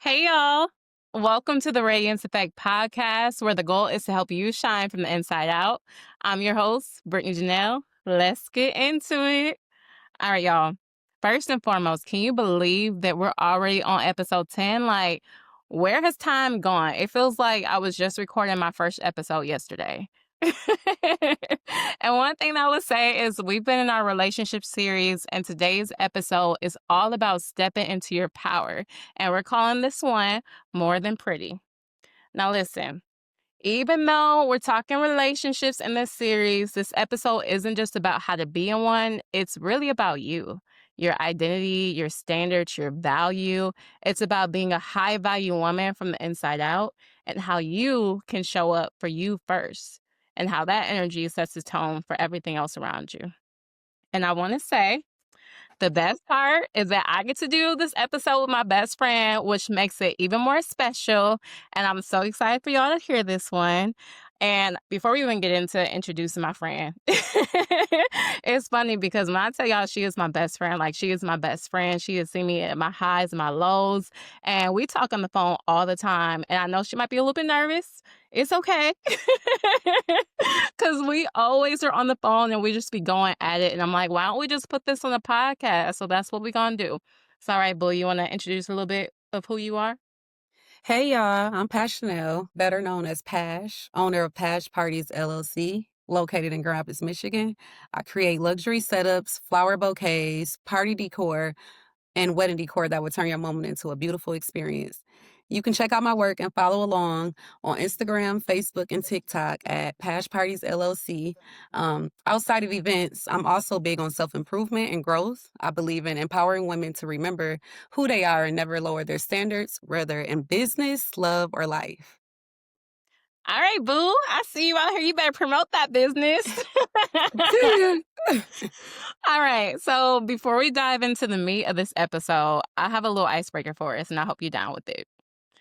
Hey, y'all. Welcome to the Radiance Effect podcast, where the goal is to help you shine from the inside out. I'm your host, Brittany Janelle. Let's get into it. All right, y'all. First and foremost, can you believe that we're already on episode 10? Like, where has time gone? It feels like I was just recording my first episode yesterday. And one thing I would say is we've been in our relationship series, and today's episode is all about stepping into your power. And we're calling this one More Than Pretty. Now, listen, even though we're talking relationships in this series, this episode isn't just about how to be in one, it's really about you, your identity, your standards, your value. It's about being a high value woman from the inside out and how you can show up for you first and how that energy sets the tone for everything else around you. And I want to say, the best part is that I get to do this episode with my best friend, which makes it even more special. And I'm so excited for y'all to hear this one. And before we even get into introducing my friend, it's funny because when I tell y'all she is my best friend, like she is my best friend, she has seen me at my highs and my lows. And we talk on the phone all the time. And I know she might be a little bit nervous. It's okay. Because we always are on the phone and we just be going at it. And I'm like, why don't we just put this on a podcast? So that's what we're going to do. So, all right, Boo, you want to introduce a little bit of who you are? Hey y'all, I'm Pash, better known as Pash, owner of Pash Parties LLC, located in Grand Rapids, Michigan. I create luxury setups, flower bouquets, party decor, and wedding decor that would turn your moment into a beautiful experience. You can check out my work and follow along on Instagram, Facebook, and TikTok at Pash Parties LLC. Outside of events, I'm also big on self improvement and growth. I believe in empowering women to remember who they are and never lower their standards, whether in business, love, or life. All right, Boo, I see you out here. You better promote that business. All right, so before we dive into the meat of this episode, I have a little icebreaker for us, and I hope you're down with it.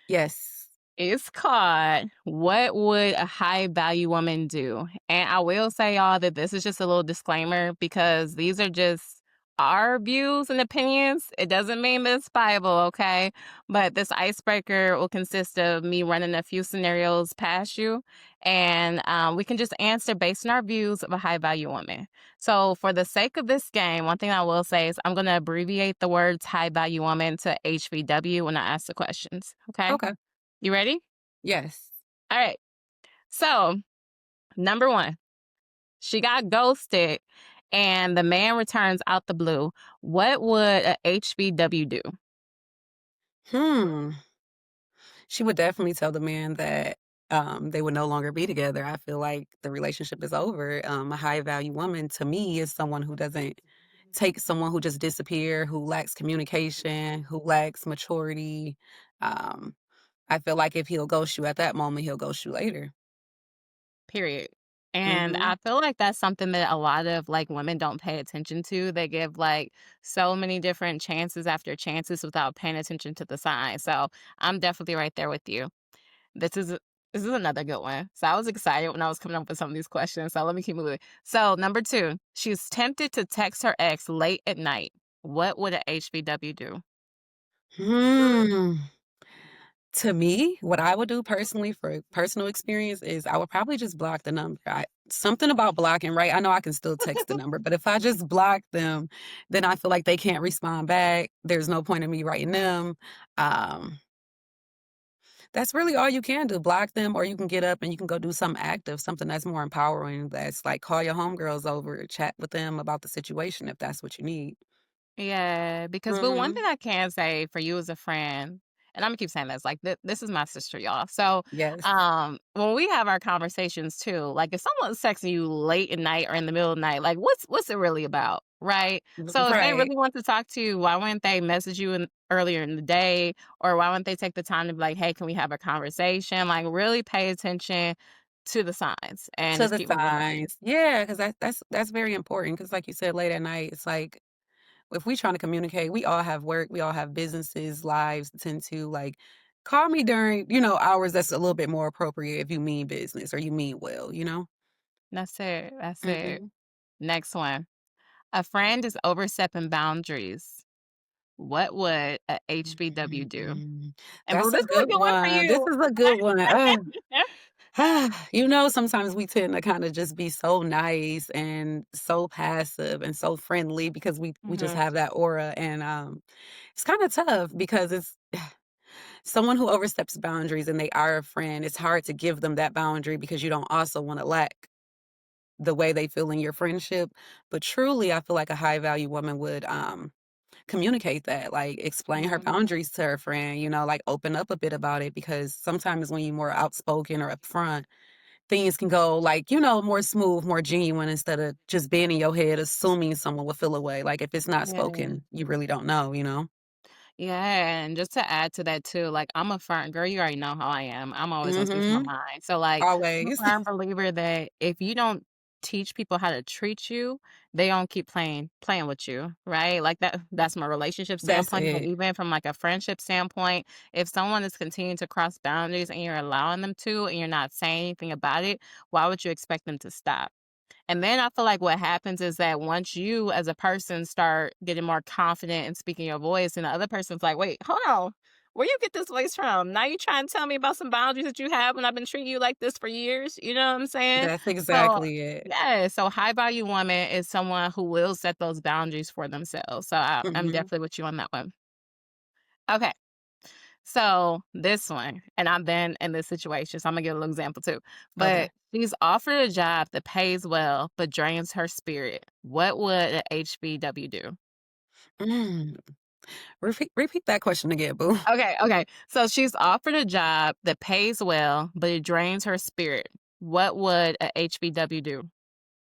Yes. It's called What Would a High Value Woman Do? And I will say, y'all, that this is just a little disclaimer because these are just our views and opinions. It doesn't mean that it's Bible, okay? But this icebreaker will consist of me running a few scenarios past you, and we can just answer based on our views of a high value woman. So, for the sake of this game, one thing I will say is I'm going to abbreviate the words high value woman to HVW when I ask the questions, okay? Okay. You ready? Yes. All right. So, number one, she got ghosted and the man returns out the blue. What would a HBW do? Hmm. She would definitely tell the man that they would no longer be together. I feel like the relationship is over. A high value woman to me is someone who doesn't take someone who just disappear, who lacks communication, who lacks maturity. Um, I feel like if he'll ghost you at that moment, he'll ghost you later. Period. And Hmm. I feel like that's something that a lot of like women don't pay attention to. They give like so many different chances after chances without paying attention to the signs. So I'm definitely right there with you. This is this is another good one. So I was excited when I was coming up with some of these questions. So let me keep moving. So number two, she's tempted to text her ex late at night. What would a HBW do? Hmm. To me, what I would do personally for personal experience is I would probably just block the number. Something about blocking, right? I know I can still text the number, but if I just block them, then I feel like they can't respond back. There's no point in me writing them. Um, that's really all you can do. Block them, or you can get up and you can go do something active, something that's more empowering. That's like call your homegirls over, chat with them about the situation if that's what you need. Yeah, because but one Hmm. thing I can say for you as a friend, and I'm gonna keep saying this, like this is my sister, y'all. So, Yes. when we have our conversations too, like if someone's texting you late at night or in the middle of the night, like what's it really about, right? So if they Right. really want to talk to you, why wouldn't they message you earlier in the day, or why wouldn't they take the time to be like, hey, can we have a conversation? Like really pay attention to the signs and To just the keep moving on. signs. Yeah, because that's very important. Because like you said, late at night, it's like if we trying to communicate, we all have work, we all have businesses, lives to tend to, like, call me during, hours that's a little bit more appropriate if you mean business or you mean well, you know? That's it. That's it. Mhm. Next one. A friend is overstepping boundaries. what would a HBW do? Mm, And boo, that's a this is a good good one for one. This you. is a good one. Sometimes we tend to kind of just be so nice and so passive and so friendly because we just Mhm, have that aura, and it's kind of tough because it's someone who oversteps boundaries and they are a friend. It's hard to give them that boundary because you don't also want to lack the way they feel in your friendship. But truly, I feel like a high value woman would communicate that, like, explain her mhm. boundaries to her friend, like, open up a bit about it because sometimes when you're more outspoken or upfront, things can go, like, more smooth, more genuine instead of just being in your head assuming someone will feel away. Like, if it's not Yeah. spoken, you really don't know? Yeah, and just to add to that too, like, I'm a firm girl, you already know how I am. I'm always gonna speak my Mhm. mind. So, like, I'm a Always. firm believer that if you don't teach people how to treat you, they don't keep playing with you, right? Like that's from a relationship That's standpoint, but it. even from like a friendship standpoint, if someone is continuing to cross boundaries and you're allowing them to and you're not saying anything about it, why would you expect them to stop? And then I feel like what happens is that once you as a person start getting more confident in speaking your voice, and the other person's like, wait, hold on. Where you get this voice from? Now you trying to tell me about some boundaries that you have when I've been treating you like this for years. You know what I'm saying? That's So exactly it. yeah, so high value woman is someone who will set those boundaries for themselves. So I'm Mhm. definitely with you on that one. Okay. So this one, and I've been in this situation, so I'm gonna give a little example too. Okay. But she's offered a job that pays well but drains her spirit. What would a HBW do? Mm. Repeat that question again, boo. Okay. So she's offered a job that pays well but it drains her spirit. What would a HBW do?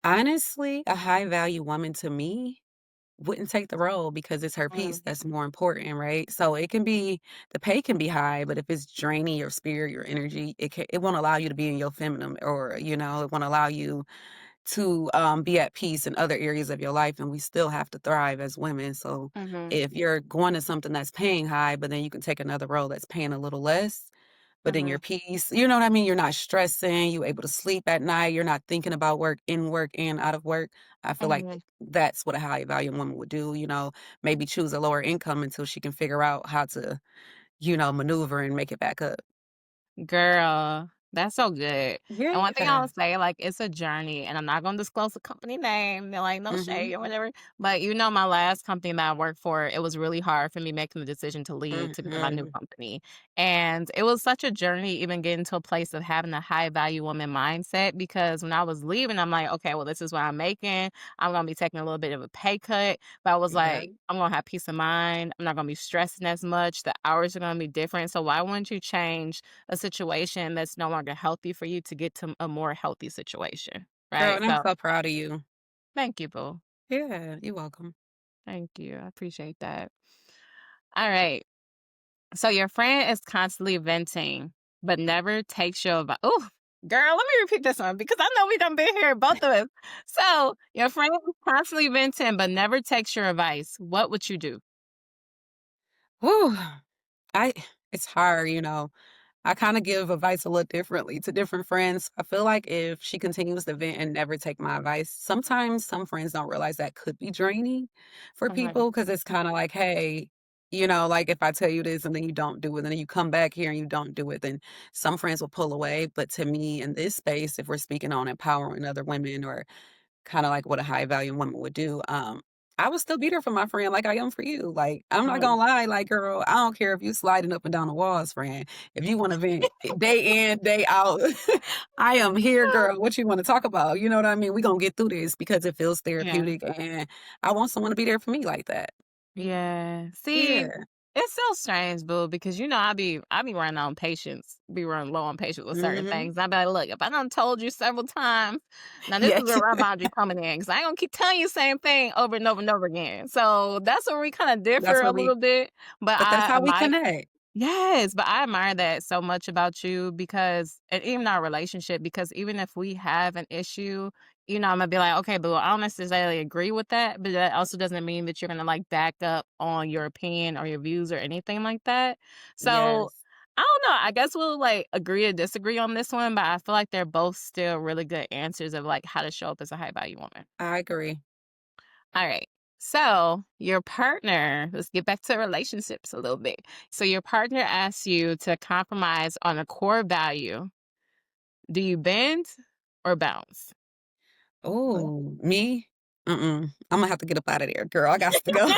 Honestly, a high value woman to me wouldn't take the role because it's her Mm, peace that's more important, right? So it can be the pay can be high, but if it's draining your spirit, your energy, it won't allow you to be in your feminine, or it won't allow you to be at peace in other areas of your life. And we still have to thrive as women. So mhm, if you're going to something that's paying high, but then you can take another role that's paying a little less, but in your mhm, peace, you know what I mean? You're not stressing, you're able to sleep at night, you're not thinking about work and out of work. I feel like mhm. that's what a high value woman would do, maybe choose a lower income until she can figure out how to, maneuver and make it back up. Girl, that's so good. And one thing Yeah. I'll say, like, it's a journey, and I'm not gonna disclose the company name. They're like, no Mhm. shade or whatever. But my last company that I worked for, it was really hard for me making the decision to leave to go to my new Mhm. company. And it was such a journey, even getting to a place of having a high value woman mindset. Because when I was leaving, I'm like, okay, well, this is what I'm making. I'm gonna be taking a little bit of a pay cut. But I was Yeah. like, I'm gonna have peace of mind. I'm not gonna be stressing as much. The hours are gonna be different. So why wouldn't you change a situation that's no longer healthy for you to get to a more healthy situation, Girl, right? and I'm So, so proud of you. thank you, boo. Yeah, you're welcome. Thank you. I appreciate that. All right. So your friend is constantly venting, but never takes your advice. Oh, girl, let me repeat this one because I know we done been here, both of us. So your friend is constantly venting, but never takes your advice. What would you do? Whew. I it's hard. I kinda give advice a little differently to different friends. I feel like if she continues to vent and never take my advice, sometimes some friends don't realize that could be draining for Mhm, people because it's kinda like, "Hey," like, if I tell you this and then you don't do it, and then you come back here and you don't do it, then some friends will pull away. But to me, in this space, if we're speaking on empowering other women or kinda like what a high value woman would do. I would still be there for my friend like I am for you. Like, I'm not mhm. gonna lie, like, girl, I don't care if you sliding up and down the walls, friend. If you wanna vent day in, day out, I am here, girl. What you wanna talk about? You know what I mean? We gonna get through this because it feels Yeah. therapeutic, and I want someone to be there for me like that. Yeah. See, Yeah. it's so strange, boo, because I be running on patience, be running low on patience with certain Mhm. things. I be like, look, if I done told you several times, now this is Yes. where my boundary coming in. Cause I ain't gonna keep telling you the same thing over and over and over again. So that's where we kind of differ That's a what we little bit. But but that's I how we admire connect. Yes, but I admire that so much about you because and even our relationship, because even if we have an issue, I'm gonna be like, okay, but I don't necessarily agree with that, but that also doesn't mean that you're gonna like back up on your opinion or your views or anything like that. So Yes. I don't know. I guess we'll like agree to disagree on this one, but I feel like they're both still really good answers of like how to show up as a high value woman. I agree. All right. So, your partner, let's get back to relationships a little bit. So, your partner asks you to compromise on a core value. Do you bend or bounce? Oh, me? Mm-mm. Imma have to get up out of there, girl. I gots to go.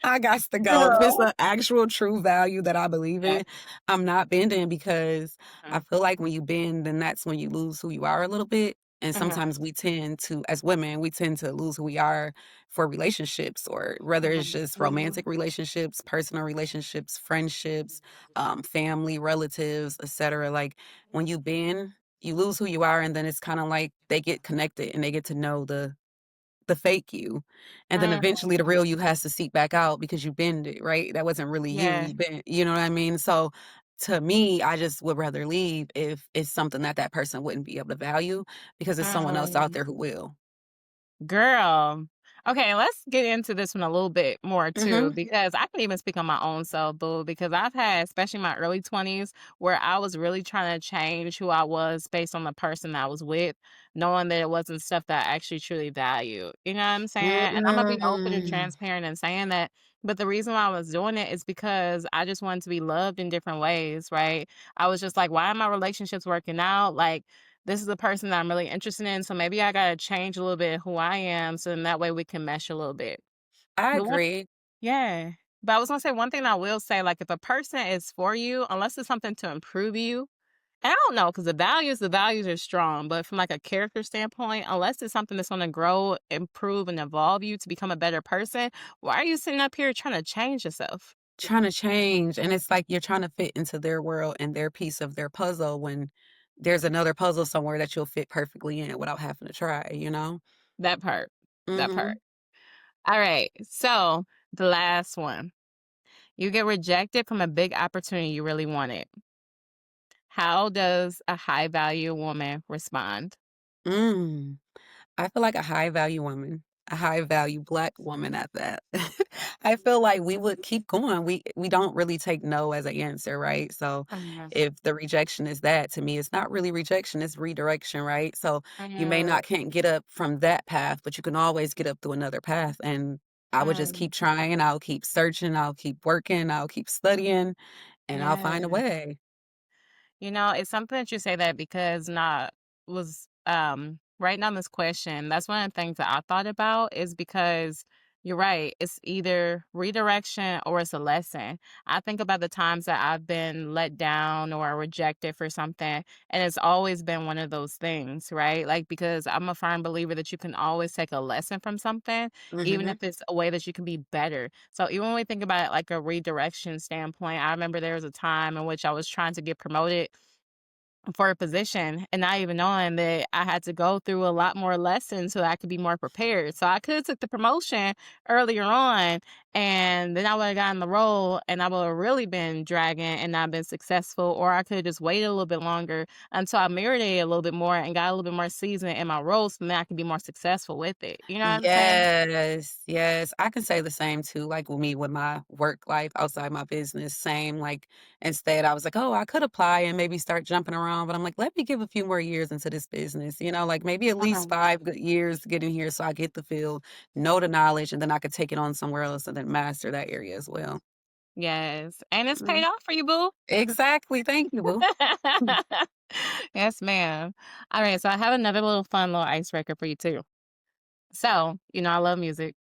I gots to go. If it's Girl. an actual true value that I believe Yeah. in, I'm not bending because I Uh, feel like when you bend, then that's when you lose who you are a little bit. And uh, sometimes we tend to, as women, we tend to lose who we are for relationships, or whether it's just romantic relationships, personal relationships, friendships, family, relatives, etc. Like when you bend, you lose who you are, and then it's kinda like they get connected and they get to know the fake you, and then eventually the real you has to seep back out because you bend it, right? That wasn't really you, yeah. you bent, you know what I mean? So, to me, I just would rather leave if it's something that that person wouldn't be able to value because there's someone else out Um, there who will. Girl. Okay, let's get into this one a little bit more too, Mhm. because I can even speak on my own self, boo, because I've had, especially my early 20s, where I was really trying to change who I was based on the person I was with, knowing that it wasn't stuff that I actually truly value. You know what I'm saying? And I'm gonna be open and Mm. transparent and saying that. But the reason why I was doing it is because I just wanted to be loved in different ways, right? I was just like, why are my relationships working out? Like, this is the person that I'm really interested in, so maybe I gotta change a little bit who I am, so then that way we can mesh a little bit. I But one agree. Yeah. But I was gonna say one thing I will say, like, if a person is for you, unless it's something to improve you, and I don't know, because the values are strong, but from, like, a character standpoint, unless it's something that's gonna grow, improve, and evolve you to become a better person, why are you sitting up here trying to change yourself? Trying to change, and it's like you're trying to fit into their world and their piece of their puzzle when there's another puzzle somewhere that you'll fit perfectly in without having to try, you know? That part. That part. Mhm. Alright, so the last one. You get rejected from a big opportunity you really wanted. How does a high value woman respond? Mm. I feel like a high value woman, a high value Black woman at that. I feel like we would keep going. We don't really take no as an answer, right? So Mhm. if the rejection is that, to me, it's not really rejection, it's redirection, right? So you may Mhm. not can't get up from that path, but you can always get up through another path. And I would just Mhm. keep trying, I'll keep searching, I'll keep working, I'll keep studying, and I'll Yeah. find a way. You know, it's something that you say that because not was writing down this question. That's one of the things that I thought about is because you're right. It's either redirection or it's a lesson. I think about the times that I've been let down or rejected for something, and it's always been one of those things, right? Like, because I'm a firm believer that you can always take a lesson from something, even Mhm. if it's a way that you can be better. So even when we think about it like a redirection standpoint, I remember there was a time in which I was trying to get promoted for a position and not even knowing that I had to go through a lot more lessons so that I could be more prepared. So I could have took the promotion earlier on and then I would have gotten the role and I would have really been dragging and not been successful. Or I could have just waited a little bit longer until I marinated a little bit more and got a little bit more seasoned in my role so then I could be more successful with it. You know what I'm saying? Yes, yes. I can say the same too, like with me with my work life outside my business, same. Like instead I was like, oh, I could apply and maybe start jumping around, but I'm like, let me give a few more years into this business, like maybe at least Mhm. 5 good years to get in here so I get the feel, know the knowledge, and then I could take it on somewhere else and then master that area as well. Yes. And it's paid Mhm. off for you, boo. Exactly. Thank you, boo. Yes, ma'am. All right, so I have another little fun little icebreaker for you too. So, I love music.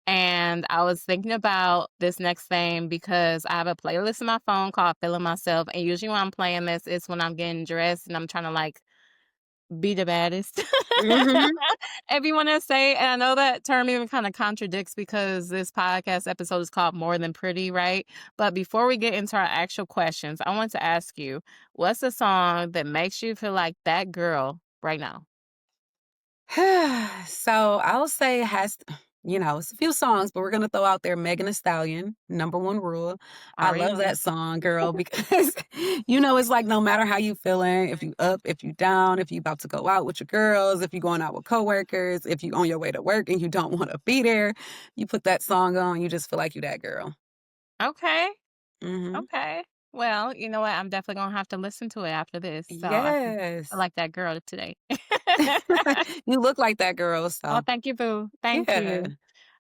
And I was thinking about this next thing because I have a playlist in my phone called Feeling Myself. And usually when I'm playing this, it's when I'm getting dressed and I'm trying to like be the baddest. Hmm. If you want to say, and I know that term even kind of contradicts because this podcast episode is called More Than Pretty, right? But before we get into our actual questions, I want to ask you, what's the song that makes you feel like that girl right now? So I'll say it it's a few songs, but we're gonna throw out there Megan Thee Stallion, Number One Rule. I I already love know. that song, girl, because it's like no matter how you feeling, if you up, if you down, if you about to go out with your girls, if you going out with coworkers, if you on your way to work and you don't want to be there, you put that song on, you just feel like you that girl. Okay. Hmm. Okay. Well, you know what? I'm definitely gonna have to listen to it after this. So I Yes. like that girl today. You look like that girl, Oh, so thank you, boo. Thank yeah. you.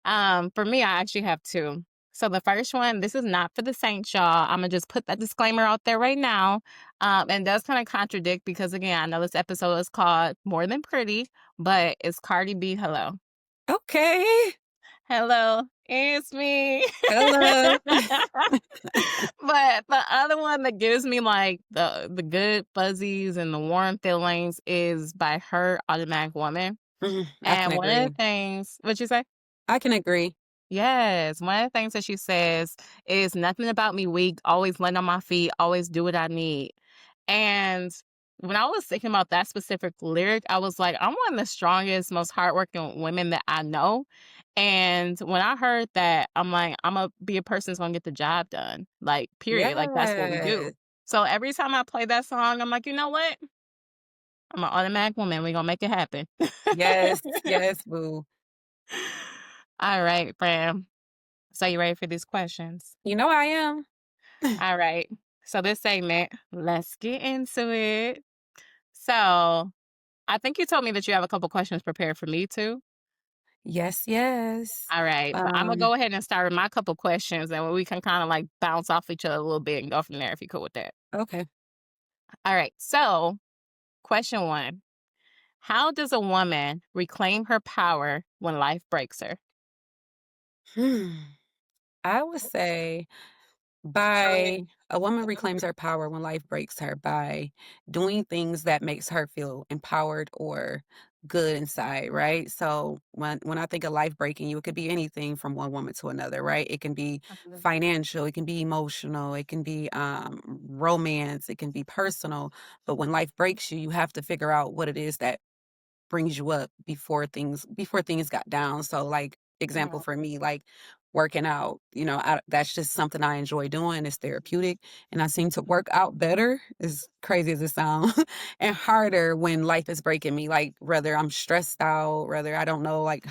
For me, I actually have 2. So the first one, this is not for the saints, y'all. Imma just put that disclaimer out there right now. And does kinda contradict because, again, I know this episode is called More Than Pretty, but it's Cardi B, "Hello." Okay. "Hello, it's me." Hello. But the other one that gives me, like, the good fuzzies and the warm feelings is by her, Automatic Woman. Mhm, I can And one of the agree. things what'd you say? I can agree. Yes, one of the things that she says is nothing about me weak, always land on my feet, always do what I need. And when I was thinking about that specific lyric, I was like, I'm one of the strongest, most hardworking women that I know. And when I heard that, I'm like, I'm gonna be a person that's gonna get the job done. Like, period. Like that's what we do. Yes. So every time I play that song, I'm like, you know what? I'm an automatic woman. We're gonna make it happen. Yes, yes, boo. All right, fam. So you ready for these questions? You know I am. All right. So this segment, let's get into it. So I think you told me that you have a couple questions prepared for me too. Yes, yes. All right. But I'm gonna Um, go ahead and start with my couple questions and we can kind of like bounce off each other a little bit and go from there if you're cool with that. okay. All right. So question one. How does a woman reclaim her power when life breaks her? Hmm. I would say by a woman reclaims her power when life breaks her by doing things that makes her feel empowered or good inside, right? So when I think of life breaking you, it could be anything from one woman to another, right? It can be financial, it can be emotional, it can be romance, it can be personal. But when life breaks you, you have to figure out what it is that brings you up before things got down. So, like, example Mhm, for me, like, working out, that's just something I enjoy doing, it's therapeutic, and I seem to work out better, as crazy as it sounds, and harder when life is breaking me, like, whether I'm stressed out, whether I don't know, like,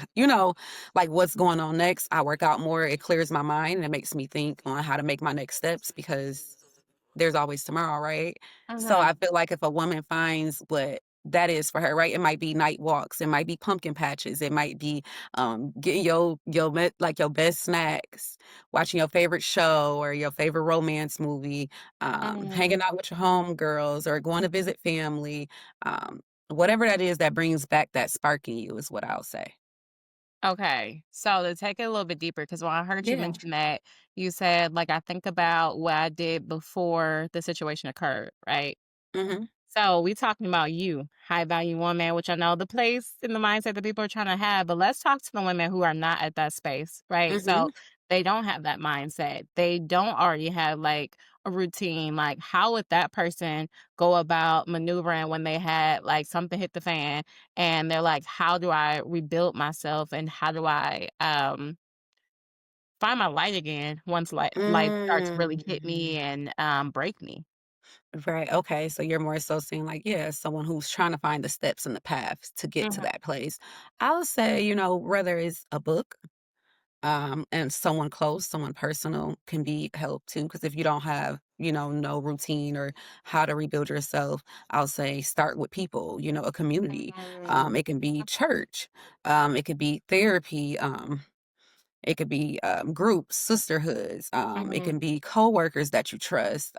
like, what's going on next, I work out more, it clears my mind, and it makes me think on how to make my next steps because there's always tomorrow, right? So mhm, I feel like if a woman finds what that is for her, right? It might be night walks, it might be pumpkin patches, it might be getting your best snacks, watching your favorite show or your favorite romance movie, hanging mhm. out with your homegirls or going to visit family. Whatever that is that brings back that spark in you is what I'll say. Okay. So to take it a little bit deeper, because when I heard you Yeah. mention that, you said, like, I think about what I did before the situation occurred, right? Hmm. So we talking about you, high value woman, which I know the place and the mindset that people are trying to have, but let's talk to the women who are not at that space, right? So Hmm. they don't have that mindset. They don't already have like a routine. Like, how would that person go about maneuvering when they had like something hit the fan and they're like, how do I rebuild myself and how do I find my light again once life starts to really hit me Mm. and break me? Right. Okay. So you're more so saying like, yeah, someone who's trying to find the steps and the paths to get to Hmm. that place. I would say, whether it's a book, and someone close, someone personal can be help too. Because if you don't have, no routine or how to rebuild yourself, I'll say start with people, a community. It can be church, it could be therapy, it could be, groups, sisterhoods, it Hmm. can be coworkers that you trust.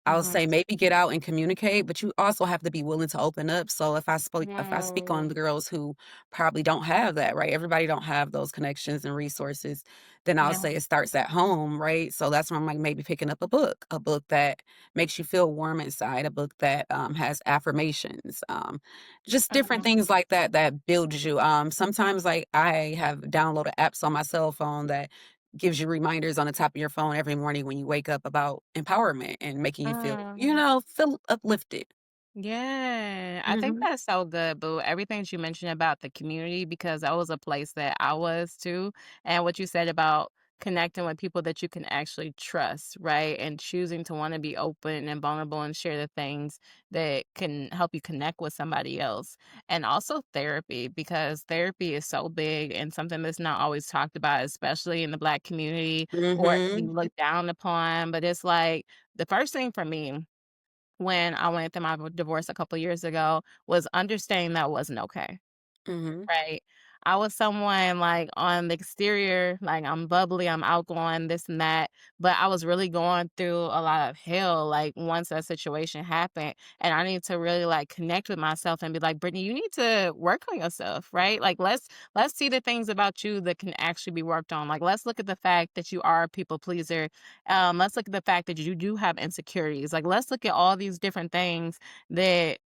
I'll Hmm. say maybe get out and communicate, but you also have to be willing to open up. So if I speak on the Hmm. girls who probably don't have that, right? Everybody don't have those connections and resources, then I'll Yeah. say it starts at home, right? So that's when I'm like maybe picking up a book that makes you feel warm inside, a book that has affirmations, just different Mhm. things like that that builds you. Sometimes like I have downloaded apps on my cell phone that gives you reminders on the top of your phone every morning when you wake up about empowerment and making you feel, Mm. feel uplifted. Yeah, I think Mhm. that's so good, boo. Everything that you mentioned about the community, because that was a place that I was too. And what you said about connecting with people that you can actually trust, right? And choosing to want to be open and vulnerable and share the things that can help you connect with somebody else. And also therapy, because therapy is so big and something that's not always talked about, especially in the Black community, or it can be Mhm. looked down upon. But it's like the first thing for me when I went through my divorce a couple years ago was understanding that wasn't okay, Mhm. right? I was someone like on the exterior, like I'm bubbly, I'm outgoing, this and that, but I was really going through a lot of hell like once that situation happened. And I need to really like connect with myself and be like, Brittany, you need to work on yourself, right? Like let's see the things about you that can actually be worked on. Like let's look at the fact that you are a people pleaser. Let's look at the fact that you do have insecurities. Like let's look at all these different things that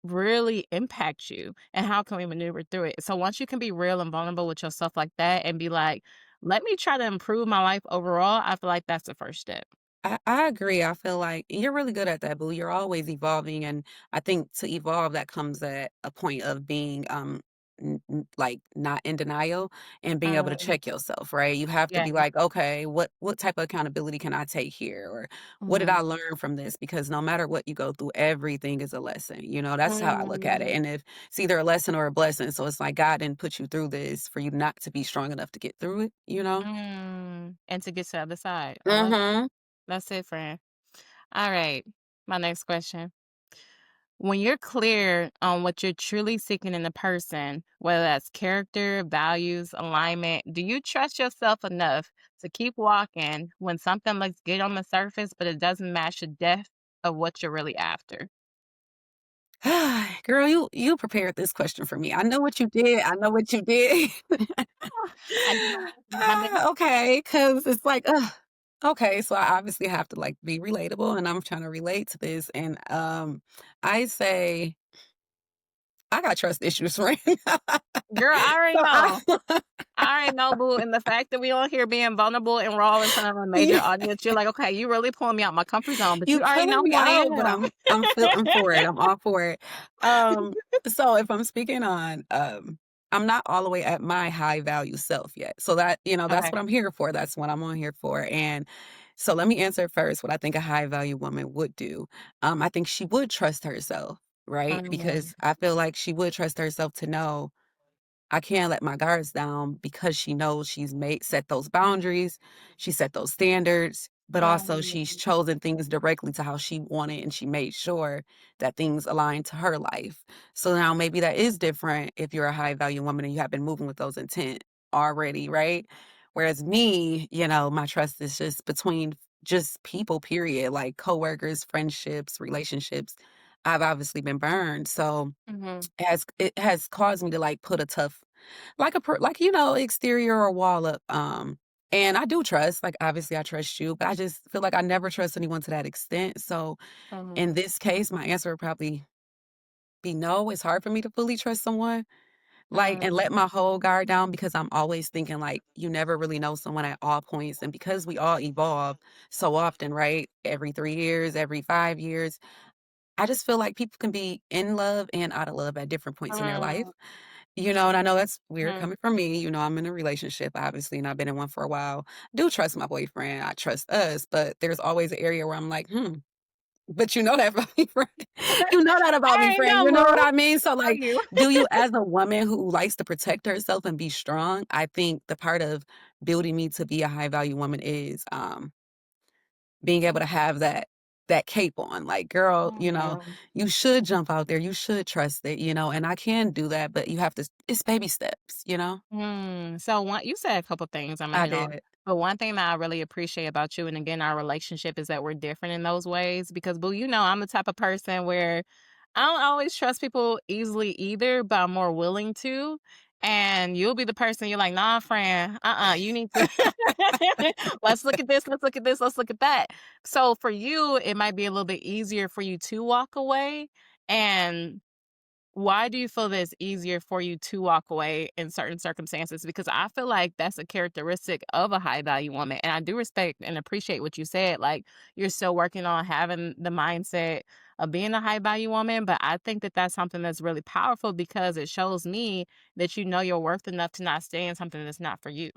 really impact you and how can we maneuver through it. So once you can be real and vulnerable with yourself like that and be like, let me try to improve my life overall, I feel like that's the first step. I agree. I feel like you're really good at that, boo. You're always evolving, and I think to evolve, that comes at a point of being, like not in denial and being able to Mm, check yourself, right? You have to yeah. be like, okay, what type of accountability can I take here, or what did Mhm. I learn from this? Because no matter what you go through, everything is a lesson. That's how I look at it. Mm, And if it's either a lesson or a blessing, so it's like God didn't put you through this for you not to be strong enough to get through it. and to get to the other side. I love it. Mm-hmm. That's it, friend. All right. My next question. When you're clear on what you're truly seeking in a person, whether that's character, values, alignment, do you trust yourself enough to keep walking when something looks good on the surface, but it doesn't match the depth of what you're really after? Girl, you prepared this question for me. I know what you did. I know what you did. I did my best. Okay, because it's like, ugh. Okay, so I obviously have to like be relatable, and I'm trying to relate to this. And I say I got trust issues, right? Girl, I already So know. I, I already know, boo. And the fact that we on here being vulnerable and raw in front of a major yeah, audience, you're like, okay, you really pulling me out my comfort zone, but you you already pulling know me who I out, but am. I'm for it. I'm all for it. Um, so if I'm speaking on, I'm not all the way at my high value self yet. So that's Okay. what I'm here for. That's what I'm on here for. And so let me answer first what I think a high value woman would do. I think she would trust herself, right? Mm, Because I feel like she would trust herself to know I can't let my guards down because she knows she's made set those boundaries, she set those standards, but also she's mm, chosen things directly to how she wanted and she made sure that things align to her life. So now maybe that is different if you're a high value woman and you have been moving with those intent already, right? Whereas me, my trust is just between just people, period, like coworkers, friendships, relationships. I've obviously been burned. So mhm. it has caused me to, like, put a tough exterior or wall up, and I do trust, like, obviously, I trust you, but I just feel like I never trust anyone to that extent, so, Mhm, in this case, my answer would probably be no. It's hard for me to fully trust someone, like, and mm, let my whole guard down because I'm always thinking, like, you never really know someone at all points, and because we all evolve so often, right? Every 3 years, every 5 years, I just feel like people can be in love and out of love at different points in their life. mm, And I know that's weird mhm. coming from me. I'm in a relationship, obviously, and I've been in one for a while. Do trust my boyfriend. I trust us, but there's always an area where I'm like, but you know that about me, friend. You know that about I me, already friend. know, You know what boo. I mean? So, Love like, you. do you, as a woman who likes to protect herself and be strong, I think the part of building me to be a high value woman is being able to have that cape on. Like, girl, Mhm. you should jump out there. You should trust it, and I can do that, but you have to it's baby steps. So one you said a couple things Imma I hit on, did. but one thing that I really appreciate about you, and again, our relationship is that we're different in those ways because, boo, I'm the type of person where I don't always trust people easily either, but I'm more willing to, and you'll be the person you're like, "Nah, friend, you need to let's look at this, let's look at this, let's look at that." So for you, it might be a little bit easier for you to walk away, and why do you feel that it's easier for you to walk away in certain circumstances? Because I feel like that's a characteristic of a high value woman. And I do respect and appreciate what you said. Like you're still working on having the mindset of being a high value woman. But I think that that's something that's really powerful because it shows me that you know your worth enough to not stay in something that's not for you.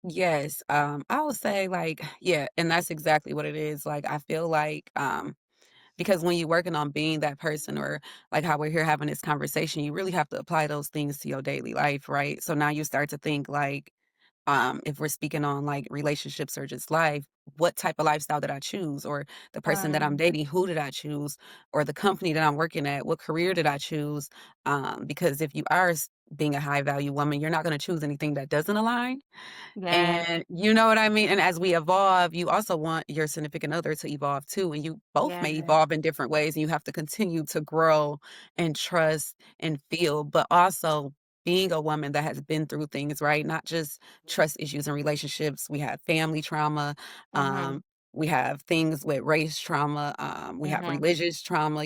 Yes, I would say, like, yeah, and that's exactly what it is. Like, I feel like, because when you're working on being that person, or like how we're here having this conversation, you really have to apply those things to your daily life, right? So now you start to think like, if we're speaking on like relationships or just life, what type of lifestyle did I choose? Or the person that I'm Um, dating, who did I choose? Or the company that I'm working at, what career did I choose? Because if you are being a high value woman, you're not going to choose anything that doesn't align. yes, And you know what I mean? And as we evolve, you also want your significant other to evolve too. And you both may yes, evolve in different ways. And you have to continue to grow and trust and feel, but also being a woman that has been through things, right? Not just trust issues in relationships. We have family trauma. mhm, Um, we have things with race trauma. We have mhm, religious trauma.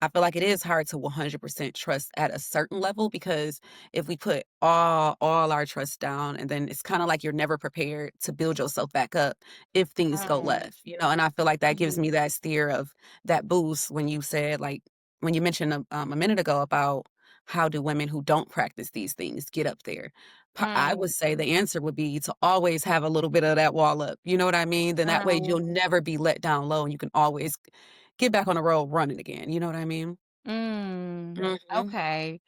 I feel like it is hard to 100% trust at a certain level because if we put all our trust down and then it's kind of like you're never prepared to build yourself back up if things go mm, left, and I feel like that gives mhm, me that steer of that boost when you said like when you mentioned a minute ago about how do women who don't practice these things get up there. I would mm, say the answer would be to always have a little bit of that wall up, you know what I mean? Then that way you'll mm, never be let down low and you can always get back on the road running again, you know what I mean? mm. Mhm. Okay.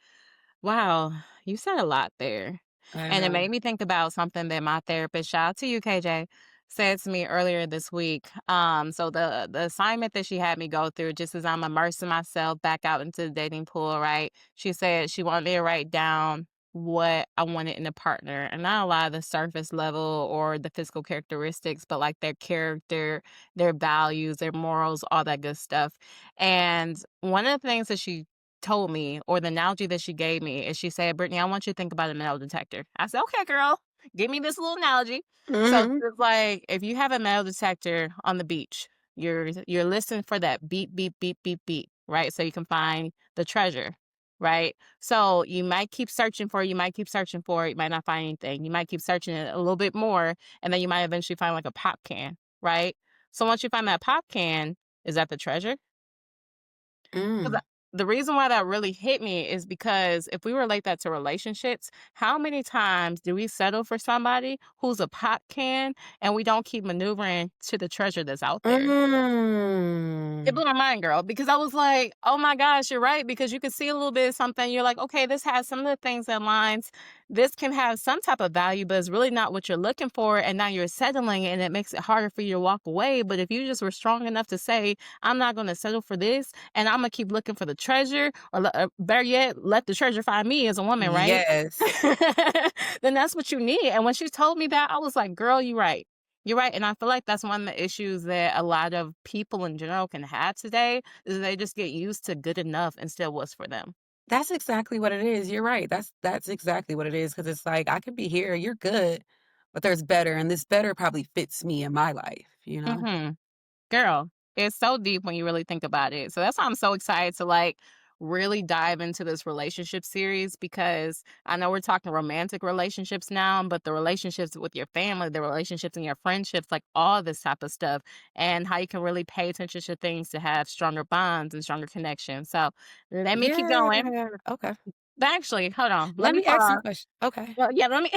Wow, you said a lot there. I And it know. made me think about something that my therapist, shout out to you, KJ, said to me earlier this week. So the assignment that she had me go through, just as I'm immersing myself back out into the dating pool, right? She said she wanted me to write down what I wanted in a partner, and not a lot of the surface level or the physical characteristics, but like their character, their values, their morals, all that good stuff. And one of the things that she told me, or the analogy that she gave me, is she said, "Brittany, I want you to think about a metal detector." I said, "Okay, girl, give me this little analogy." So Mhm. it's like if you have a metal detector on the beach, you're listening for that beep, beep, beep, beep, beep, right? So you can find the treasure, right? So you might keep searching for it, you might keep searching for it, you might not find anything. You might keep searching it a little bit more, and then you might eventually find like a pop can, right? So once you find that pop can, is that the treasure? 'Cause Mm. the reason why that really hit me is because if we relate that to relationships, how many times do we settle for somebody who's a pop can and we don't keep maneuvering to the treasure that's out there? It Mm. blew my mind, girl, because I was like, "Oh my gosh, you're right," because you could see a little bit of something, you're like, "Okay, this has some of the things in lines. This can have some type of value, but it's really not what you're looking for," and now you're settling, and it makes it harder for you to walk away, but if you just were strong enough to say, "I'm not gonna settle for this, and Imma keep looking for the treasure," or better yet, let the treasure find me as a woman, right? Yes. Then that's what you need, and when she told me that, I was like, "Girl, you're right." You're right, and I feel like that's one of the issues that a lot of people in general can have today, is they just get used to good enough instead of what's for them. That's exactly what it is, you're right, that's exactly what it is. Because it's like, I could be here, you're good, but there's better, and this better probably fits me in my life, you know? Mhm. Girl, it's so deep when you really think about it. So that's why I'm so excited to like really dive into this relationship series because I know we're talking romantic relationships now, but the relationships with your family, the relationships in your friendships, like all this type of stuff, and how you can really pay attention to things to have stronger bonds and stronger connections. So let me keep going. Yeah, okay. But actually, hold on. Let Let me me ask you a pause. question. Okay. Well, yeah, let me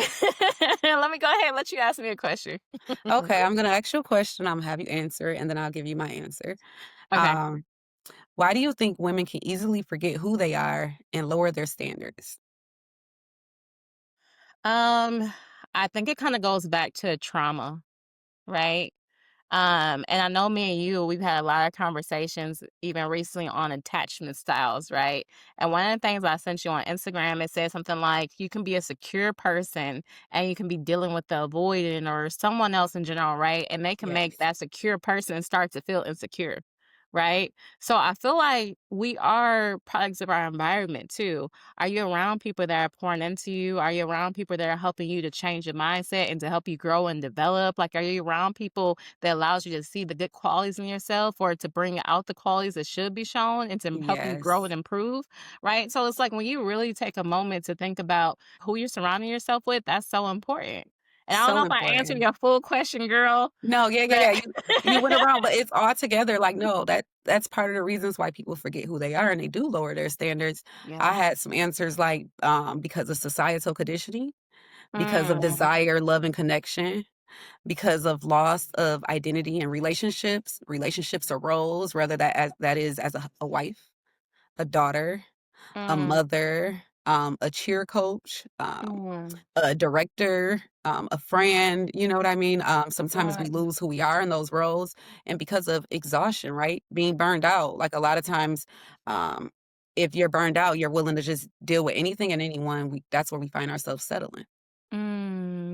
let me go ahead and let you ask me a question. Okay, I'm gonna ask you a question, Imma have you answer it, and then I'll give you my answer. Okay. Um, why do you think women can easily forget who they are and lower their standards? Um, I think it kind of goes back to trauma, right? And I know me and you, we've had a lot of conversations even recently on attachment styles, right? And one of the things I sent you on Instagram, it said something like you can be a secure person and you can be dealing with the avoidant or someone else in general, right? And they can make Yes. that secure person start to feel insecure. Right. So I feel like we are products of our environment too. Are you around people that are pouring into you? Are you around people that are helping you to change your mindset and to help you grow and develop? Like, are you around people that allows you to see the good qualities in yourself or to bring out the qualities that should be shown and to help you grow and Yes. improve, right? So it's like when you really take a moment to think about who you're surrounding yourself with, that's so important. And I don't know So if I answered important. your full question, girl, No, yeah, yeah, but yeah, you went around, but it's all together, like, no, that's part of the reasons why people forget who they are and they do lower their standards. I yeah. had some answers like, because of societal conditioning, because of Mm, desire, love, and connection, because of loss of identity and relationships or roles, whether that is as a wife, a daughter, a mm, mother. a cheer coach, Mm, a director, a friend, you know what I mean? Sometimes we right. lose who we are in those roles, and because of exhaustion, right? Being burned out, like a lot of times, um, if you're burned out, you're willing to just deal with anything and anyone. That's where we find ourselves settling.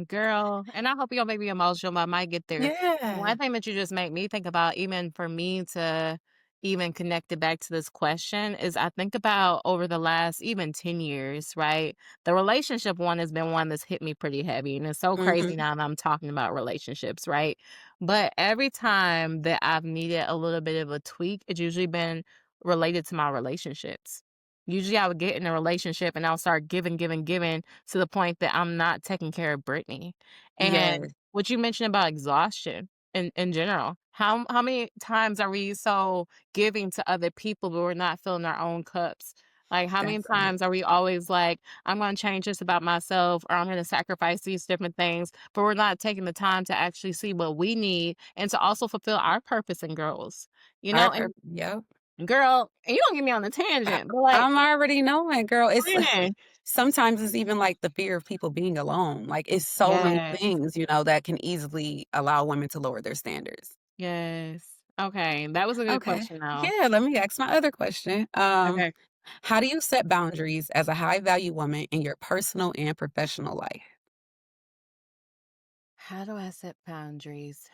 Girl, and I hope you don't make me emotional, but I might get there. Yeah. One thing that you just made me think about, even for me to even connect it back to this question, is I think about over the last even 10 years, right? The relationship one has been one that's hit me pretty heavy. And it's so crazy Mhm. now that I'm talking about relationships, right? But every time that I've needed a little bit of a tweak, it's usually been related to my relationships. Usually I would get in a relationship and I'll start giving, giving, giving to the point that I'm not taking care of Brittany. And Yes, what you mentioned about exhaustion in general, how many times are we so giving to other people, but we're not filling our own cups? Like, how many that's it. times are we always like, I'm going to change this about myself, or I'm going to sacrifice these different things, but we're not taking the time to actually see what we need and to also fulfill our purpose and goals, you know? Our And yep. girl, and you don't get me on the tangent, but like, I'm already knowing, girl. It's man, sometimes it's even like the fear of people being alone. Like it's so many yes. things, that can easily allow women to lower their standards. Yes. Okay, that was a good Okay. question, though. Yeah, let me ask my other question. Okay. How do you set boundaries as a high value woman in your personal and professional life? How do I set boundaries?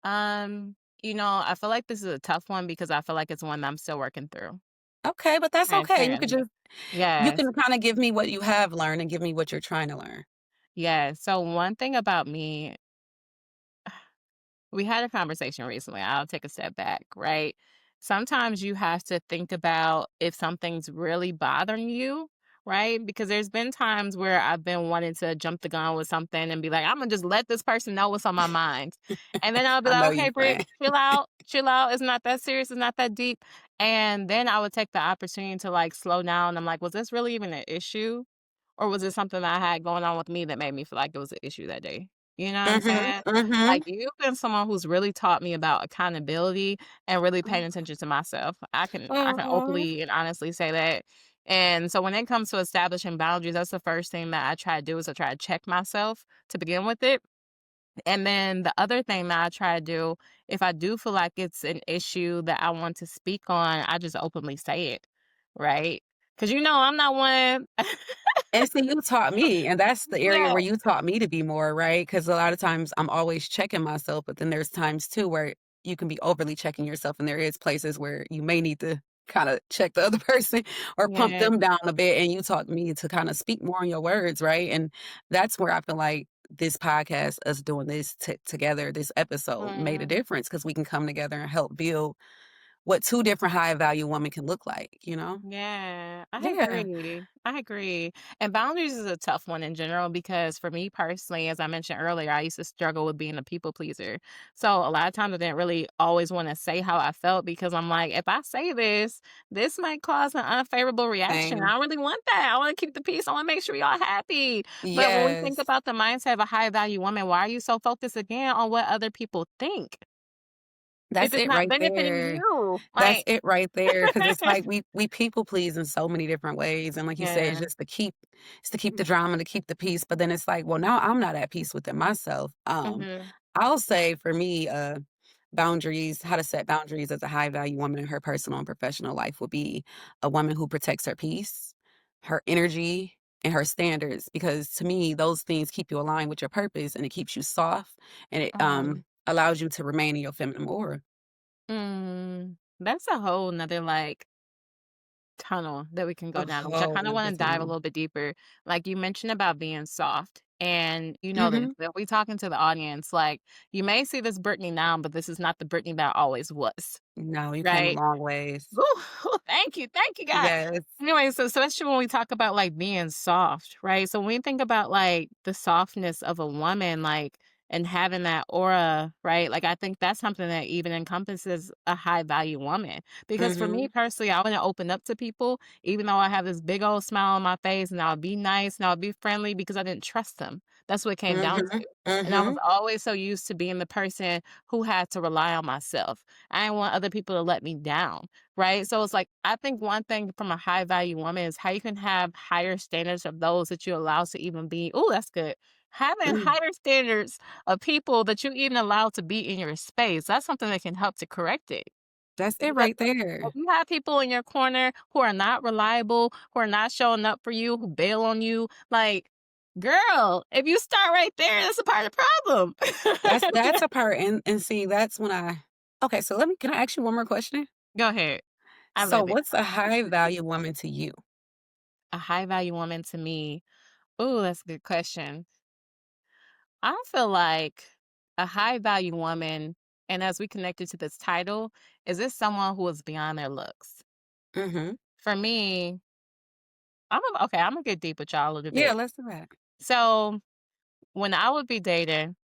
I feel like this is a tough one because I feel like it's one that I'm still working through, Okay, but that's okay. transparently. You Yes. can kind of give me what you have learned and give me what you're trying to learn. Yes. So one thing about me, we had a conversation recently. I'll take a step back, right? Sometimes you have to think about if something's really bothering you, right? Because there's been times where I've been wanting to jump the gun with something and be like, I'm gonna just let this person know what's on my mind. And then I'll be I like, know okay, you Britt, playing. chill out, chill out. It's not that serious, it's not that deep. And then I would take the opportunity to like slow down. I'm like, was this really even an issue? Or was it something that I had going on with me that made me feel like it was an issue that day? You know what I'm Mhm. saying? Like, Mhm. you've been someone who's really taught me about accountability and really paying attention to myself. I can Oh. openly and honestly say that. And so when it comes to establishing boundaries, that's the first thing that I try to do is I try to check myself to begin with it. And then the other thing that I try to do, if I do feel like it's an issue that I want to speak on, I just openly say it, right? Because I'm not one. And see, you taught me, and that's the area Yeah. where you taught me to be more, right? Because a lot of times I'm always checking myself, but then there's times too where you can be overly checking yourself, and there is places where you may need to kinda check the other person or pump Yeah. them down a bit, and you taught me to kinda speak more on your words, right? And that's where I feel like this podcast, us doing this together, this episode made a Mm. difference because we can come together and help build what 2 different high value women can look like, you know? Yeah, I Yeah. agree. I agree. And boundaries is a tough one in general because for me personally, as I mentioned earlier, I used to struggle with being a people pleaser. So a lot of times I didn't really always want to say how I felt because I'm like, if I say this might cause an unfavorable reaction. I Same. don't really want that. I want to keep the peace. I want to make sure y'all happy. But when we think Yes. about the mindset of a high value woman, why are you so focused again on what other people think if That's it's it not right benefiting there. you? That's Like, it right there. Because it's like we people please in so many different ways, and like you said, yeah. it's to keep the drama, to keep the peace, but then it's like, well, now I'm not at peace within myself. Hmm. I'll say for me, boundaries how to set boundaries as a high value woman in her personal and professional life will be a woman who protects her peace, her energy, and her standards, because to me, those things keep you aligned with your purpose, and it keeps you soft, and it, allows you to remain in your feminine aura. That's a whole 'nother, like, tunnel that we can go A down, which I whole kinda nother wanna dive a tunnel. little bit deeper. Like, you mentioned about being soft, and you know this, Mhm. if we talking to the audience, like, you may see this Brittany now, but this is not the Brittany that always was, No, you came a right? long ways. Ooh, thank you, God. Yes. Anyway, so especially when we talk about, like, being soft, right? So when we think about, like, the softness of a woman, like, and having that aura, right? Like, I think that's something that even encompasses a high value woman. Because for me Mhm. personally, I want to open up to people, even though I have this big old smile on my face and I'll be nice and I'll be friendly because I didn't trust them. That's what it came down Mhm. to. And I was Mhm. always so used to being the person who had to rely on myself. I didn't want other people to let me down, right? So it's like, I think one thing from a high value woman is how you can have higher standards of those that you allow to even be. Oh, that's good. Having Mm. higher standards of people that you even allow to be in your space. That's something that can help to correct it. That's it Because right if there. you have people in your corner who are not reliable, who are not showing up for you, who bail on you, like, girl, if you start right there, that's a part of the problem. That's a part, and see, that's when I okay, so let me can I ask you one more question? Go ahead. I So love it. what's a high value woman to you? A high value woman to me. Oh, that's a good question. I feel like a high value woman, and as we connected to this title, is this someone who is beyond their looks? Mhm. For me, okay, I'm gonna get deep with y'all a little Yeah, bit. let's do that. So when I would be dating,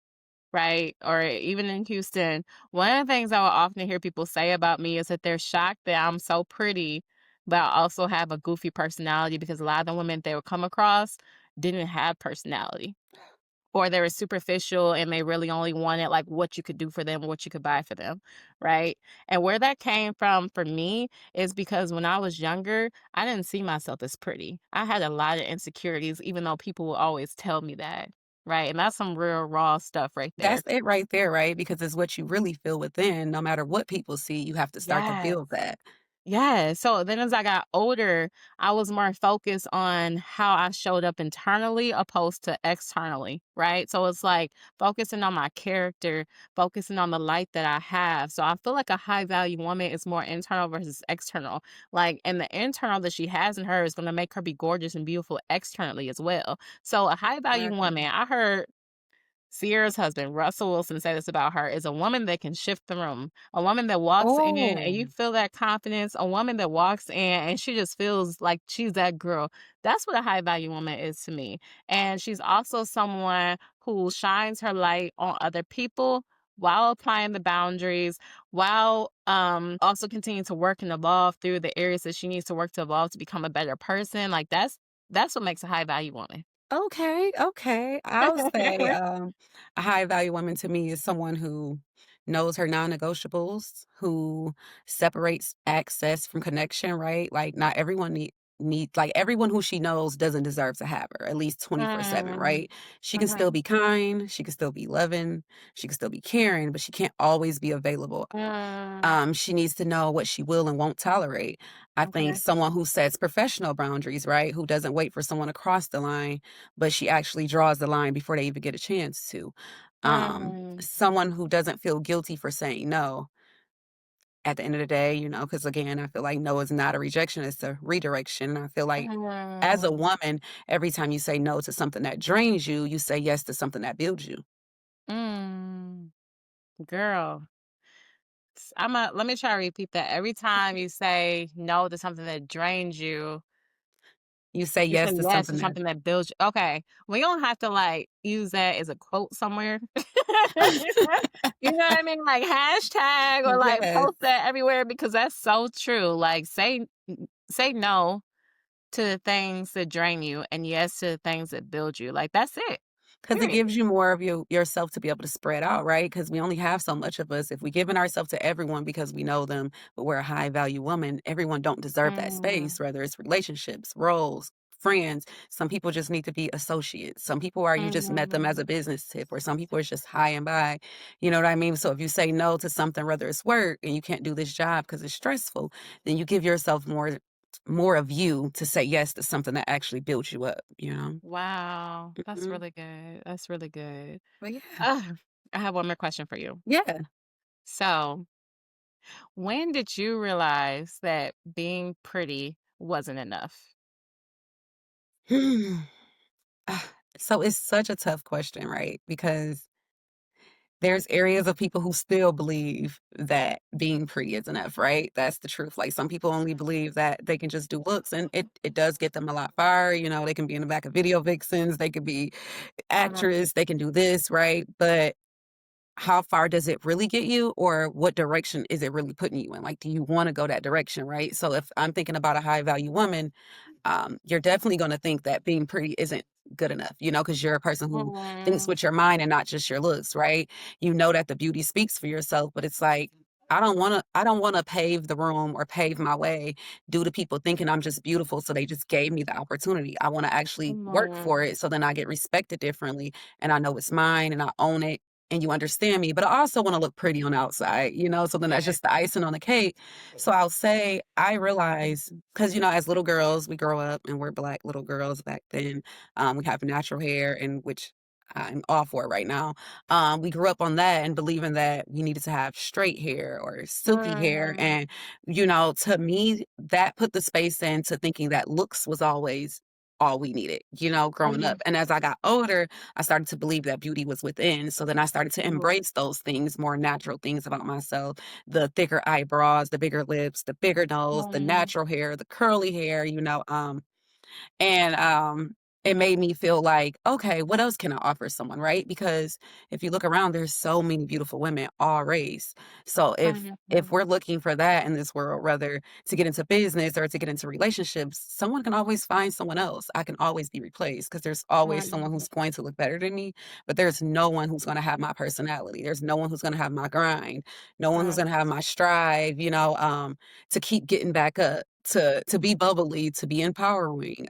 right, or even in Houston, one of the things I would often hear people say about me is that they're shocked that I'm so pretty, but I also have a goofy personality because a lot of the women they would come across didn't have personality. Or they were superficial and they really only wanted like what you could do for them, what you could buy for them, right? And where that came from for me is because when I was younger, I didn't see myself as pretty. I had a lot of insecurities, even though people will always tell me that, right? And that's some real raw stuff right there. That's it right there, right? Because it's what you really feel within, no matter what people see, you have to start to Yes. build that. Yeah. So then as I got older, I was more focused on how I showed up internally opposed to externally. Right. So it's like focusing on my character, focusing on the light that I have. So I feel like a high value woman is more internal versus external. Like, and the internal that she has in her is going to make her be gorgeous and beautiful externally as well. So a high value Exactly. woman, I heard Sierra's husband, Russell Wilson, said this about her, is a woman that can shift the room. A woman that walks in and Oh, you feel that confidence. A woman that walks in and she just feels like she's that girl. That's what a high value woman is to me. And she's also someone who shines her light on other people while applying the boundaries, while also continuing to work and evolve through the areas that she needs to work to evolve to become a better person. Like that's what makes a high value woman. okay, okay. I'll say, a high value woman to me is someone who knows her non-negotiables, who separates access from connection, right? Like, not everyone like, everyone who she knows doesn't deserve to have her, at least 24/7, Mm, right? She can still mhm, be kind, she can still be loving, she can still be caring, but she can't always be available. mm. She needs to know what she will and won't tolerate. I think Okay. someone who sets professional boundaries, right? Who doesn't wait for someone to cross the line, but she actually draws the line before they even get a chance to. Mm, Someone who doesn't feel guilty for saying no at the end of the day, because again, I feel like no is not a rejection, it's a redirection. I feel like as a mm, woman, every time you say no to something that drains you, you say yes to something that builds you. mm. Girl, let me try to repeat that. Every time you say no to something that drains you, You say you say yes to yes to something that something that builds you. Okay. We don't have to like use that as a quote somewhere. You know what I mean? Like hashtag or like Yes. post that everywhere because that's so true. Like say no to the things that drain you and yes to the things that build you. Like that's it. 'Cause it Period. gives you more of yourself to be able to spread out, right? Because we only have so much of us. If we giving ourselves to everyone because we know them, but we're a high value woman, everyone don't deserve that Mm, space, whether it's relationships, roles, friends. Some people just need to be associates. Some people are you just met them as mhm. a business tip, or some people are just high and by. You know what I mean? So if you say no to something, whether it's work and you can't do this job because it's stressful, then you give yourself more of you to say yes to something that actually builds you up, you know? Wow, that's Mhm. really good. That's really good. But yeah. Ugh, I have one more question for you. Yeah. So, when did you realize that being pretty wasn't enough? Hmm. So it's such a tough question, right? Because there's areas of people who still believe that being pretty is enough, right? That's the truth. Like some people only believe that they can just do looks, and it does get them a lot far. You know, they can be in the back of video vixens, they could be Mhm, actress, they can do this, right? But how far does it really get you, or what direction is it really putting you in? Like, do you want to go that direction, right? So if I'm thinking about a high value woman, you're definitely going to think that being pretty isn't good enough, you know, because you're a person who thinks mhm, with your mind and not just your looks, right? You know that the beauty speaks for yourself, but it's like, I don't want to pave the room or pave my way due to people thinking I'm just beautiful. So they just gave me the opportunity. I want to actually work for mhm. it. So then I get respected differently and I know it's mine and I own it and you understand me. But I also want to look pretty on the outside, you know? So then that's Yeah. just the icing on the cake. So I'll say I realize because, you know, as little girls, we grow up and we're Black little girls back then. We have natural hair, and which I'm all for right now. We grew up on that and believing that we needed to have straight hair or silky hair. Mhm, And, you know, to me, that put the space into thinking that looks was always all we needed, you know, growing up. mhm, And as I got older, I started to believe that beauty was within. So then I started to mhm, embrace those things, more natural things about myself, the thicker eyebrows, the bigger lips, the bigger nose, the mhm, natural hair, the curly hair, and it made me feel like, okay, what else can I offer someone, right? Because if you look around, there's so many beautiful women all race. So if mhm, we're looking for that in this world, whether to get into business or to get into relationships, someone can always find someone else. I can always be replaced because there's always someone mhm, who's going to look better than me, but there's no one who's going to have my personality. There's no one who's going to have my grind, no one who's mhm, going to have my strive, to keep getting back up, to be bubbly, to be empowering.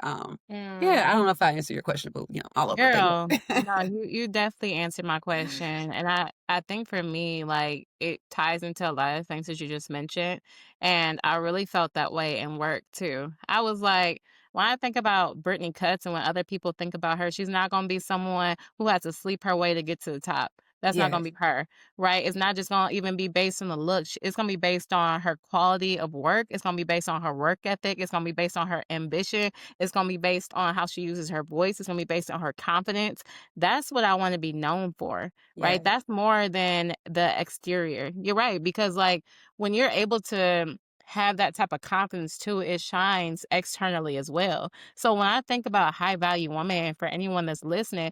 Yeah, I mm. don't know if I answered your question, but all over the Girl, place. no, you definitely answered my question, and I think for me, like, it ties into a lot of things that you just mentioned, and I really felt that way in work too. I was like, when I think about Brittany Cuts and when other people think about her, she's not gonna be someone who has to sleep her way to get to the top. That's not gonna Yes, be her, right? It's not just gonna even be based on the look. It's gonna be based on her quality of work. It's gonna be based on her work ethic. It's gonna be based on her ambition. It's gonna be based on how she uses her voice. It's gonna be based on her confidence. That's what I wanna be known for, right? yes, That's more than the exterior. You're right, because, like, when you're able to have that type of confidence too, it shines externally as well. So when I think about a high value woman, for anyone that's listening,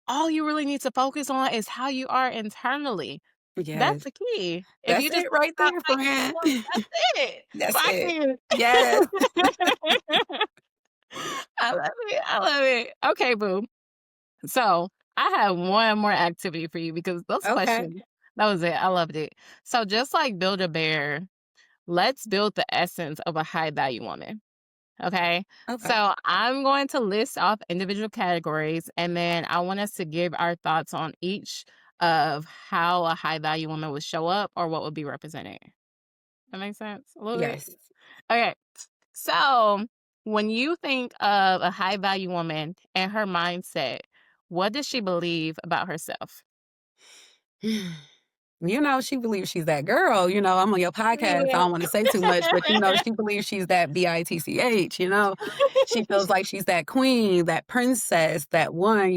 all you really need to focus on is how you are internally. That's yes. the key. If That's you just it think right about there, how you friend. look, that's it. That's Clock it. in. Yes. I love it. I love it. Okay, boo. So I have one more activity for you because those Okay, questions, that was it. I loved it. So just like build a bear, let's build the essence of a high value woman. Okay. okay, So I'm going to list off individual categories and then I want us to give our thoughts on each of how a high value woman would show up or what would be represented. That makes sense a little bit. yes. Okay. So, when you think of a high value woman and her mindset, what does she believe about herself? She believes she's that girl. I'm on your podcast. I Yeah. don't want to say too much, but she believes she's that bitch. She feels like she's that queen, that princess, that one.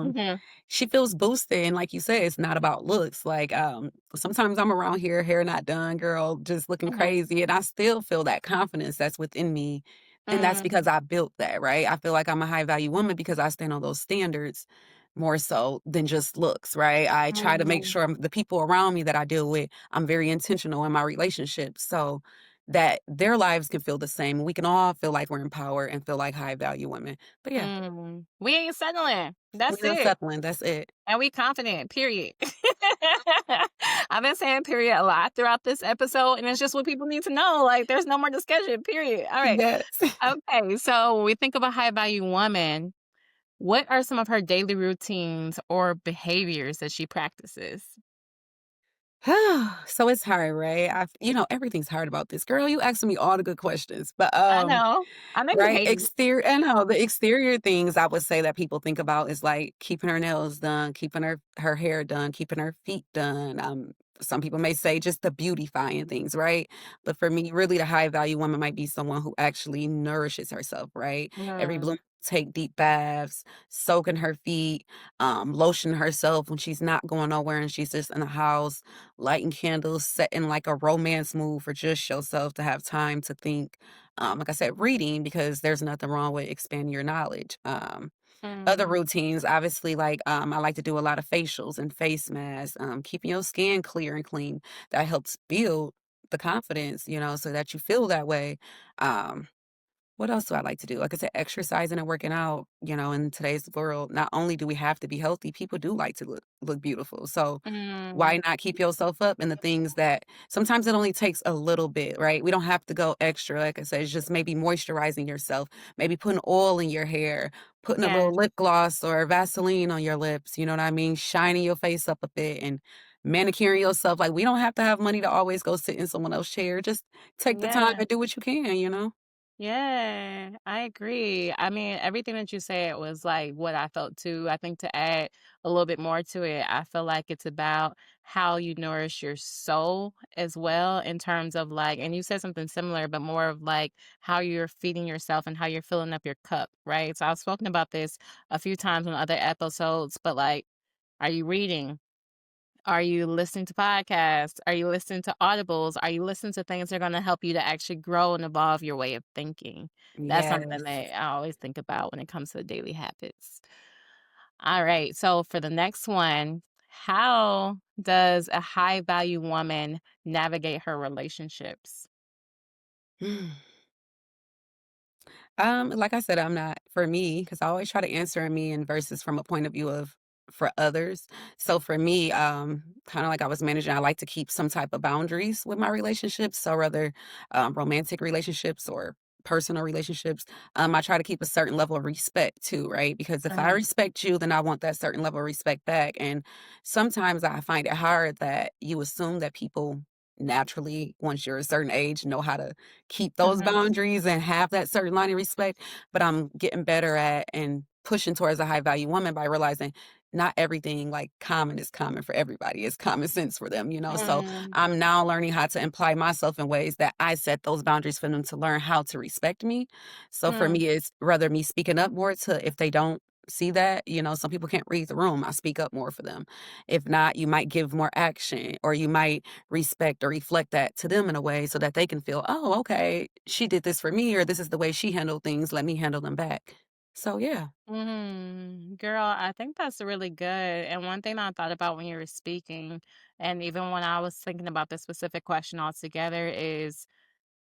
Mhm, She feels boosted. And like you said, it's not about looks. Like, sometimes I'm around here, hair not done, girl, just looking mhm, crazy. And I still feel that confidence that's within me. And that's mm, because I built that, right? I feel like I'm a high value woman because I stand on those standards more so than just looks, right? I try to make mhm, sure the people around me that I deal with, I'm very intentional in my relationships so that their lives can feel the same. We can all feel like we're empowered and feel like high value women. But yeah, mm. We ain't settling. we That's not it. settling. That's it. And we confident, period. I've been saying period a lot throughout this episode, and it's just what people need to know. Like, there's no more discussion, period. All right. Yes. Okay. So when we think of a high value woman, what are some of her daily routines or behaviors that she practices? So it's hard, right? Everything's hard about this. Girl, you asking me all the good questions. But I know. I know you right, hate it. exterior I know the exterior things I would say that people think about is like keeping her nails done, keeping her hair done, keeping her feet done, some people may say just the beautifying things, right? But for me, really the high value woman might be someone who actually nourishes herself, right? Every Mm, bloom take deep baths, soaking her feet, lotion herself when she's not going nowhere and she's just in the house, lighting candles, setting like a romance mood for just yourself to have time to think. Like I said, reading because there's nothing wrong with expanding your knowledge. Other mm, routines, obviously, like, I like to do a lot of facials and face masks, keeping your skin clear and clean. That helps build the confidence, so that you feel that way. Um, what else do I like to do? Like I said, exercising and working out, in today's world, not only do we have to be healthy, people do like to look beautiful. So why mm. not keep yourself up in the things that sometimes it only takes a little bit, right? We don't have to go extra. Like I said, it's just maybe moisturizing yourself, maybe putting oil in your hair, putting a Yeah, little lip gloss or Vaseline on your lips, you know what I mean? Shining your face up a bit and manicuring yourself. Like we don't have to have money to always go sit in someone else's chair. Just take the time yeah. and do what you can. Yeah, I agree. I mean, everything that you said was like what I felt too. I think to add a little bit more to it, I feel like it's about how you nourish your soul as well, in terms of like, and you said something similar, but more of like how you're feeding yourself and how you're filling up your cup, right? So I've spoken about this a few times on other episodes, but like, are you reading? Are you listening to podcasts? Are you listening to audibles? Are you listening to things that are gonna help you to actually grow and evolve your way of thinking? That's something Yes. that I always think about when it comes to daily habits. All right, so for the next one, how does a high value woman navigate her relationships? Like I said, I'm not for me, because I always try to answer me in verses from a point of view of for others. So for me, kind of like I was managing, I like to keep some type of boundaries with my relationships. So whether romantic relationships or personal relationships, I try to keep a certain level of respect too, right? Because if I Mhm, respect you, then I want that certain level of respect back. And sometimes I find it hard that you assume that people naturally, once you're a certain age, know how to keep those mhm, boundaries and have that certain line of respect, but I'm getting better at and pushing towards a high value woman by realizing not everything like common is common for everybody. It's common sense for them. So mm, I'm now learning how to imply myself in ways that I set those boundaries for them to learn how to respect me. So for mm, me, it's rather me speaking up more to if they don't see that, some people can't read the room. I speak up more for them. If not, you might give more action or you might respect or reflect that to them in a way so that they can feel, "Oh, okay, she did this for me," or, "This is the way she handled things, let me handle them back." So, yeah. mhm. Girl, I think that's really good. And one thing I thought about when you were speaking, and even when I was thinking about this specific question altogether, is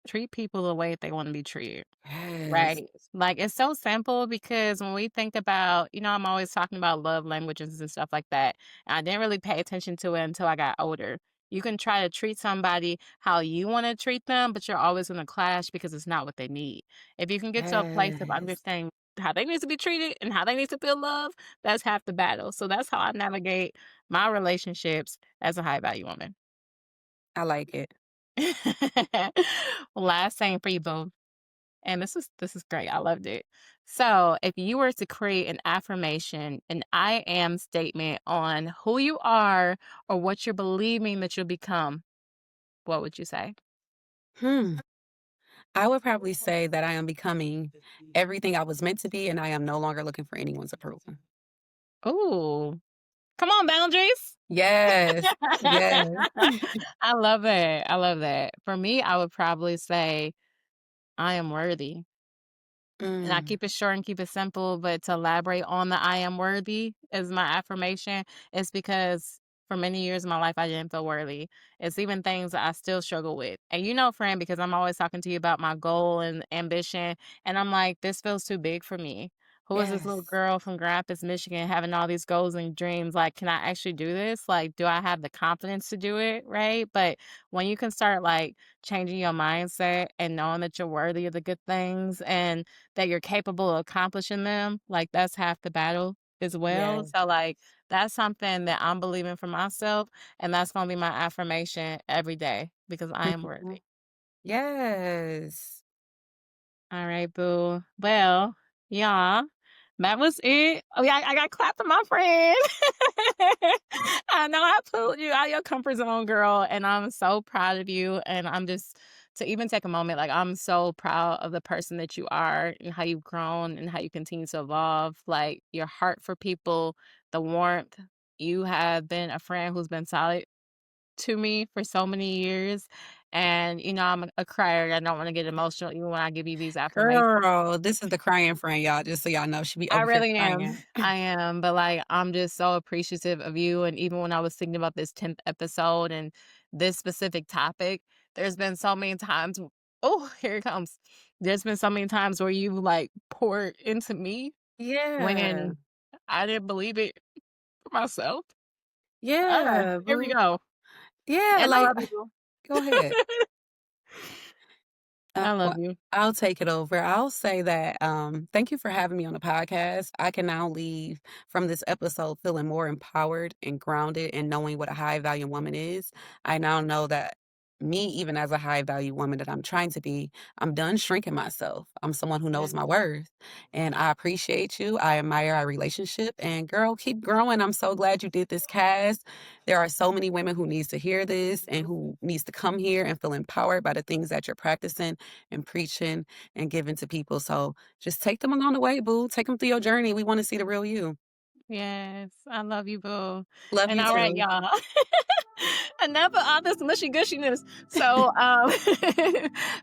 treat people the way they wanna be treated. Yes. Right. Like, it's so simple because when we think about, I'm always talking about love languages and stuff like that. And I didn't really pay attention to it until I got older. You can try to treat somebody how you want to treat them, but you're always going to clash because it's not what they need. If you can get to a place of Yes. understanding how they need to be treated and how they need to feel love, that's half the battle. So that's how I navigate my relationships as a high value woman. I like it. Last thing for you both. And this is great. I loved it. So, if you were to create an affirmation, an I am statement on who you are or what you're believing that you'll become, what would you say? Hmm. I would probably say that I am becoming everything I was meant to be, and I am no longer looking for anyone's approval. Ooh, come on, boundaries. Yes. Yes. I love it. I love that. For me, I would probably say I am worthy. And I Mm. keep it short and keep it simple, but to elaborate on the I am worthy as my affirmation is because for many years of my life, I didn't feel worthy. It's even things that I still struggle with. And friend, because I'm always talking to you about my goal and ambition. And I'm like, this feels too big for me. Who is this little Yes. girl from Grand Rapids, Michigan, having all these goals and dreams? Like, can I actually do this? Like, do I have the confidence to do it? Right. But when you can start like changing your mindset and knowing that you're worthy of the good things and that you're capable of accomplishing them, like, that's half the battle as well. Yes. So, like, that's something that I'm believing for myself, and that's gonna be my affirmation every day because I am worthy. Yes. All right, boo. Well, yeah. That was it. Oh, yeah, I got clapped for my friend. I know I pulled you out of your comfort zone, girl, and I'm so proud of you. And I'm just to even take a moment, like I'm so proud of the person that you are and how you've grown and how you continue to evolve. Like your heart for people, the warmth. You have been a friend who's been solid to me for so many years. And I'm a crier. I don't want to get emotional even when I give you these affirmations. Girl, this is the crying friend, y'all, just so y'all know. She be I over here really am. crying. I am, but, like, I'm just so appreciative of you, and even when I was thinking about this 10th episode and this specific topic, there's been so many times oh, here it comes. There's been so many times where you, like, poured into me Yeah. when I didn't believe it for myself. Yeah, Here we boo. go, Yeah, and I like love you. go ahead. I Well, love you. I'll take it over. I'll say that thank you for having me on the podcast. I can now leave from this episode feeling more empowered and grounded and knowing what a high value woman is. I now know that me, even as a high value woman that I'm trying to be, I'm done shrinking myself. I'm someone who Yeah. knows my worth. And I appreciate you. I admire our relationship. And girl, keep growing. I'm so glad you did this cast. There are so many women who needs to hear this and who needs to come here and feel empowered by the things that you're practicing and preaching and giving to people. So just take them along the way, boo. Take them through your journey. We want to see the real you. Yes, I love you, boo. Love And you alright, too. y'all. Enough of all this mushy gushiness. So,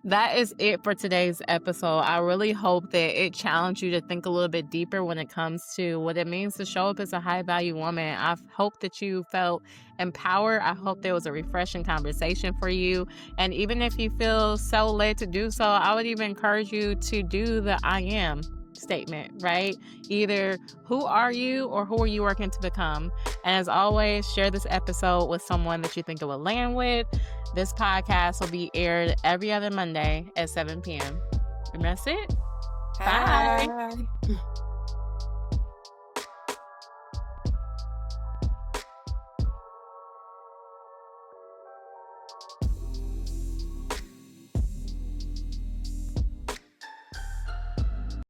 that is it for today's episode. I really hope that it challenged you to think a little bit deeper when it comes to what it means to show up as a high value woman. I hope that you felt empowered. I hope there was a refreshing conversation for you. And even if you feel so led to do so, I would even encourage you to do the I am statement, right? Either who are you or who are you working to become? And as always, share this episode with someone that you think it will land with. This podcast will be aired every other Monday at 7 p.m. And that's it. Bye. Bye.